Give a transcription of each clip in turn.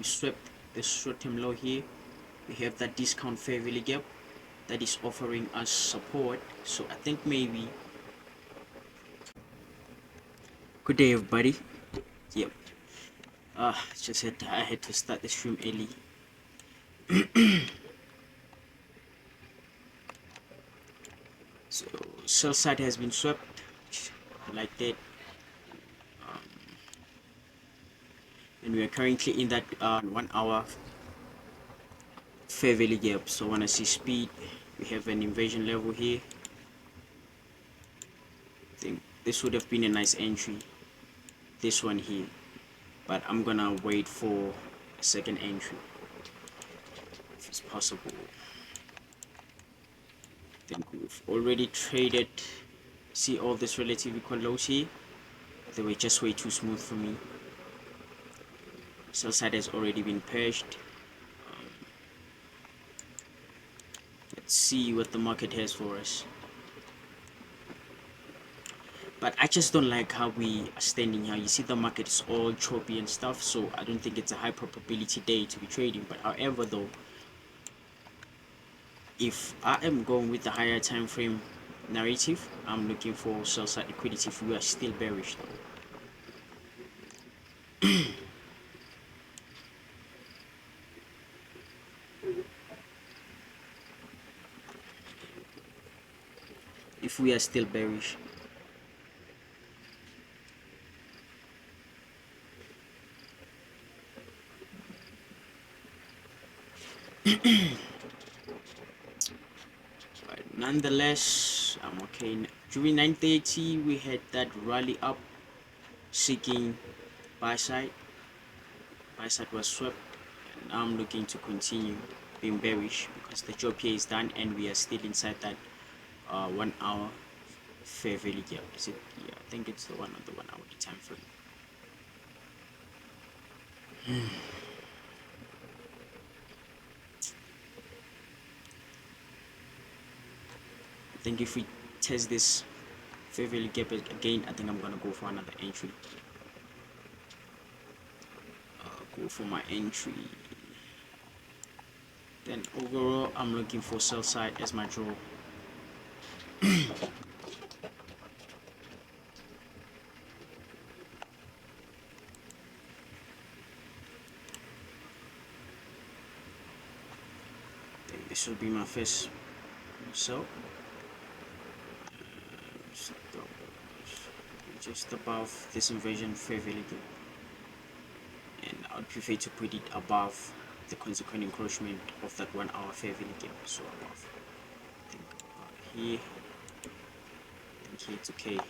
swept the short-term low here. We have that discount fair value gap that is offering us support. So I think maybe. Good day, everybody. Yep. Just I had to start the stream early. So sell side has been swept like that, and we are currently in that 1 hour fair value gap. So when I see speed, we have an inversion level here. I think this would have been a nice entry, this one here, but I'm gonna wait for a second entry if it's possible. I think we've already traded. See all this relative equal lows here, they were just way too smooth for me. Sell side has already been purged. Let's see what the market has for us. But I just don't like how we are standing here. You see the market is all choppy and stuff, so I don't think it's a high probability day to be trading. But however though, if I am going with the higher time frame narrative, I'm looking for sell side liquidity if we are still bearish though. If we are still bearish. But nonetheless, I'm okay. During 9:30 we had that rally up seeking buy side. Buy side was swept, and I'm looking to continue being bearish because the job here is done and we are still inside that 1 hour fair value gap. Is it? Yeah, I think it's the one on the 1 hour time frame. I think if we test this fair value gap again, I think I'm gonna go for another entry. Go for my entry. Then overall, I'm looking for sell side as my draw. This will be my first sell. Just above this inversion fair value gap, and I would prefer to put it above the consequent encroachment of that 1 hour fair value gap. So above, I think here, I think here it's okay.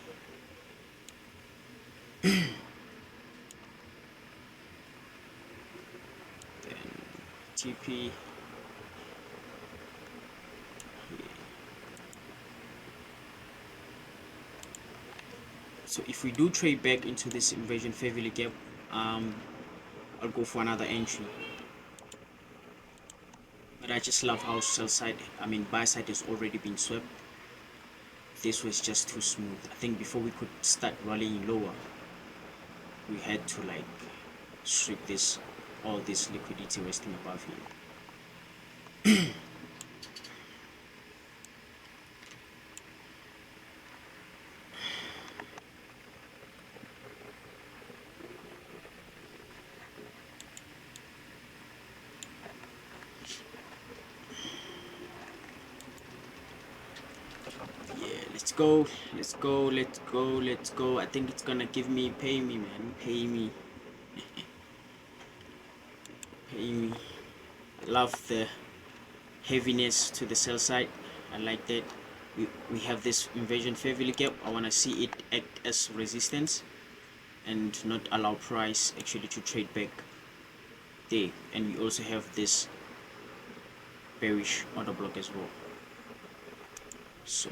Then TP. So if we do trade back into this inversion fair value gap, I'll go for another entry. But I just love how sell side, buy side has already been swept. This was just too smooth. I think before we could start rallying lower, we had to like strip this, all this liquidity resting above here. Let's go. I think it's gonna give me, pay me, man, pay me. Pay me. I love the heaviness to the sell side. I like that. We have this inversion fair value gap. I want to see it act as resistance and not allow price actually to trade back there. And we also have this bearish order block as well. So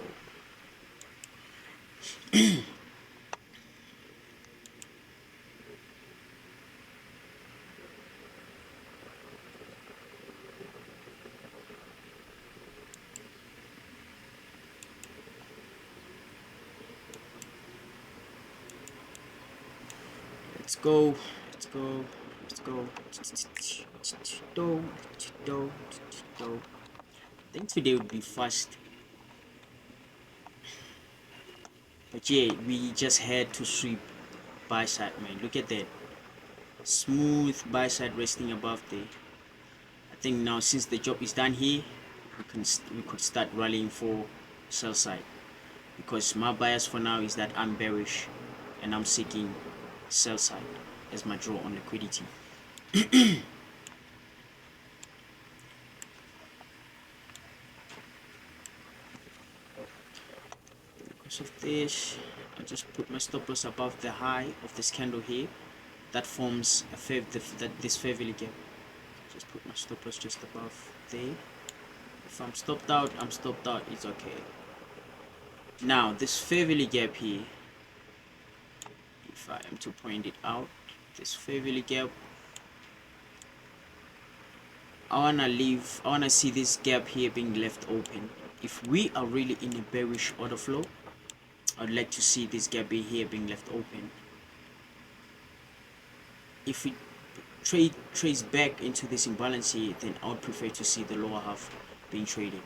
let's go. go. I think today would be fast, but yeah, we just had to sweep buy side, man. Look at that smooth buy side resting above there. I think now since the job is done here, we could start rallying for sell side, because my bias for now is that I'm bearish and I'm seeking sell side as my draw on liquidity. Because of this, I just put my stop loss above the high of this candle here. That forms a this fair value gap. Just put my stop loss just above there. If I'm stopped out, I'm stopped out. It's okay. Now this fair value gap here, if I am to point it out, this fair value gap, I wanna see this gap here being left open. If we are really in a bearish order flow, I'd like to see this gap here being left open. If we trades back into this imbalance here, then I would prefer to see the lower half being traded,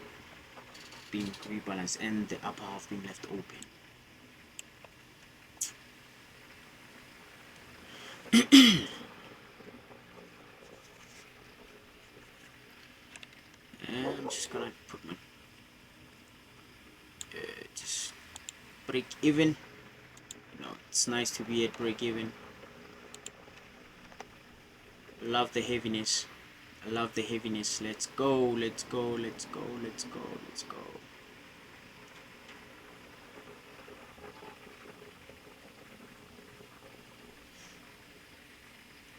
being rebalanced, and the upper half being left open. And I'm just gonna put my just break even. You know, it's nice to be at break even. Love the heaviness. I love the heaviness. Let's go, let's go, let's go, let's go, let's go.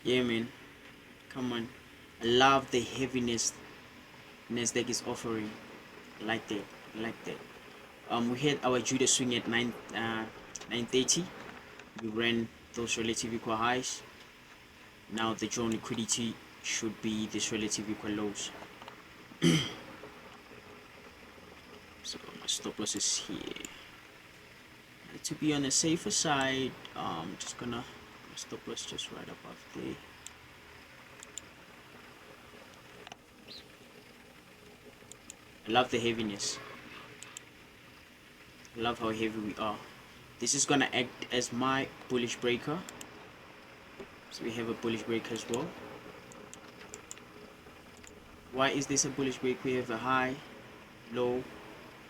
Yeah, man. Come on. I love the heaviness Nasdaq is offering. I like that. I like that. We had our Judah swing at 930. We ran those relative equal highs. Now the drawn liquidity should be this relative equal lows. So my stop loss is here. And to be on the safer side, just gonna my stop loss just right above there. I love the heaviness. I love how heavy we are. This is gonna act as my bullish breaker. So we have a bullish breaker as well. Why is this a bullish break? We have a high, low,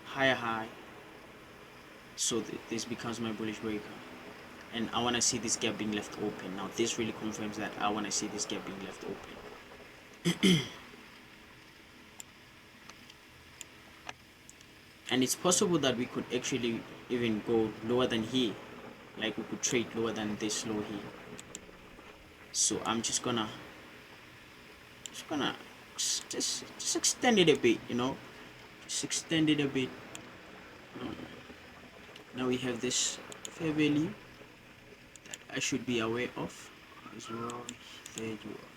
higher high. So this becomes my bullish breaker. And I want to see this gap being left open. Now this really confirms that I want to see this gap being left open. And it's possible that we could actually even go lower than here. Like we could trade lower than this low here. So I'm just gonna just extend it a bit, you know, just extend it a bit. Now we have this fair value that I should be aware of as well. There you are.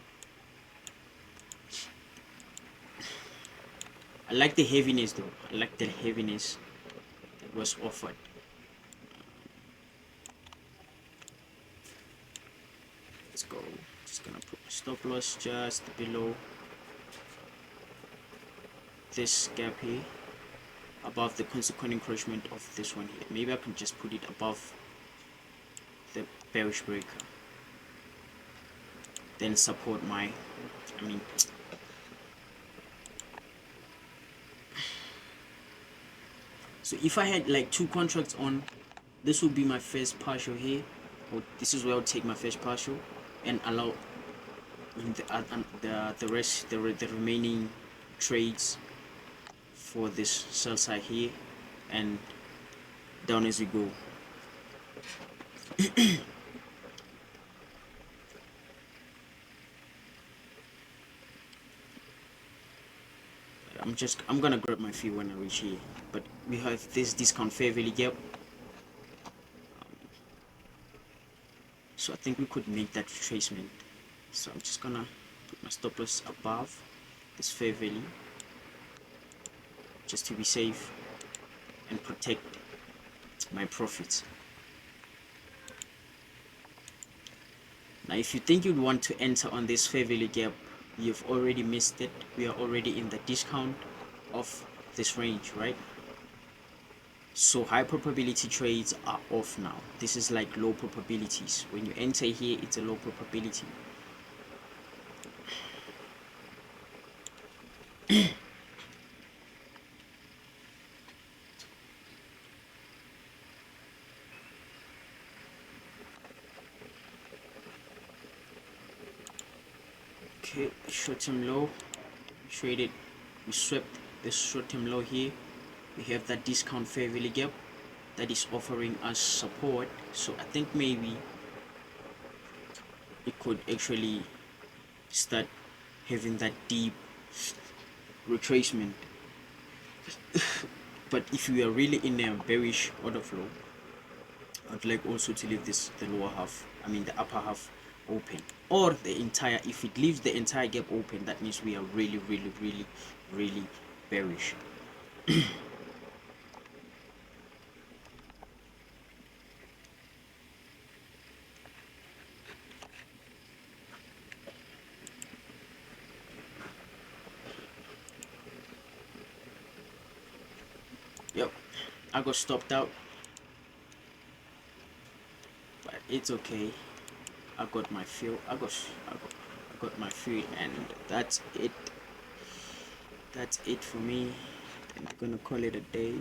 I like the heaviness though. I like the heaviness that was offered. Let's go. Just gonna put my stop loss just below this gap here, above the consequent encroachment of this one here. Maybe I can just put it above the bearish breaker, then support my, so if I had like two contracts on, this would be my first partial here, or this is where I'll take my first partial and allow the rest, the remaining trades for this sell side here, and down as we go. I'm gonna grab my fee when I reach here, but we have this discount fair value gap, so I think we could make that retracement. So I'm just gonna put my stop loss above this fair value just to be safe and protect my profits. Now if you think you'd want to enter on this fair value gap, you've already missed it. We are already in the discount of this range, right? So high probability trades are off now. This is like low probabilities. When you enter here, it's a low probability. Okay, short-term low, traded, we swept the short-term low here. We have that discount fair value gap that is offering us support. So I think maybe it could actually start having that deep retracement. But if we are really in a bearish order flow, I'd like also to leave this, the lower half, I mean the upper half, open, or the entire, if it leaves the entire gap open, that means we are really bearish. Yep, I got stopped out, but it's okay. I got my fill. I got my fill, and that's it. That's it for me. I'm gonna call it a day.